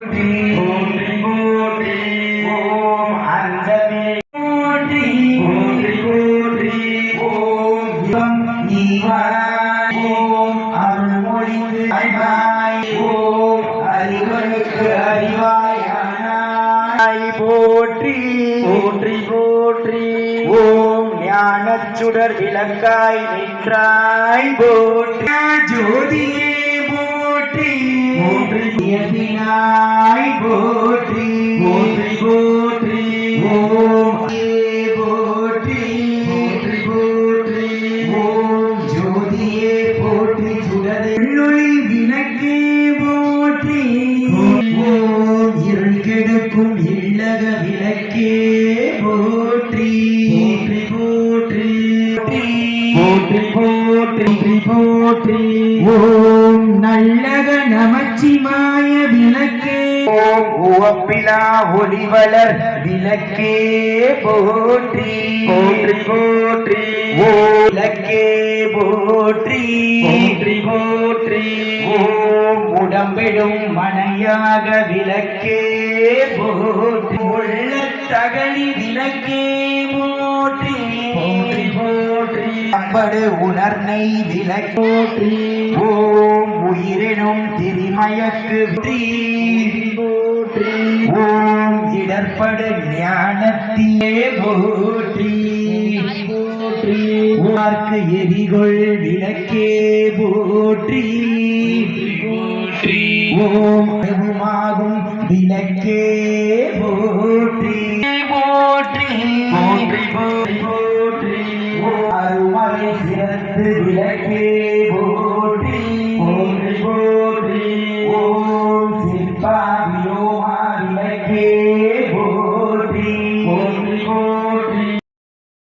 போற்றி போற்றி ஓம் அஞ்சமே போற்றி போற்றி போற்றி ஓம் ஈவாய் ஓம் அருள்மொழிக்கு அறிவாய் ஓம் அறிவனுக்கு அறிவாய் ஆனாய் போற்றி போற்றி போற்றி ஓம் ஞானச்சுடர் விளக்காய் நின்றாய் போற்றி ஜோதியே போற்றி போற்றி எதினாய் போற்றி போற்றி போற்றி ஓம் போற்றி போற்றி போற்றி ஓம் ஜோதியே போற்றி சுடரே ஒளி விளக்கே போற்றி ஓம் இருள் கெடுக்கும் இல்லக விளக்கே போற்றி போற்றி போற்றி போற்றி போற்றி ஓம் நல்லக நமச்சிவாய விளக்கே ஓம் உவப்பிலா ஒளிவளர் விளக்கே போற்றி போற்றி போற்றி ஓம் விளக்கே போற்றி போற்றி போற்றி ஓம் உடம்பிடும் மனையாக விளக்கே போற்றி உள்ள தகழி விளக்கே போற்றி போற்றி போற்றி அம்படு உணர்னை விளக்கோற்றி ஓம் உயிரினும் திரிமயக்கு போற்றி ஓம் இடர்படு ஞானத்தியே போற்றி போற்றி உமார்க்கு எரிகொள் விளக்கே போற்றி போற்றி ஓம் எவுமாகும் விளக்கே போற்றி போற்றி போற்றி போற்றி போற்றி அருமறை சிறந்து விளக்கே போற்றி போற்றி போற்றி ஓம் சிற்பா வியோமா விளக்கே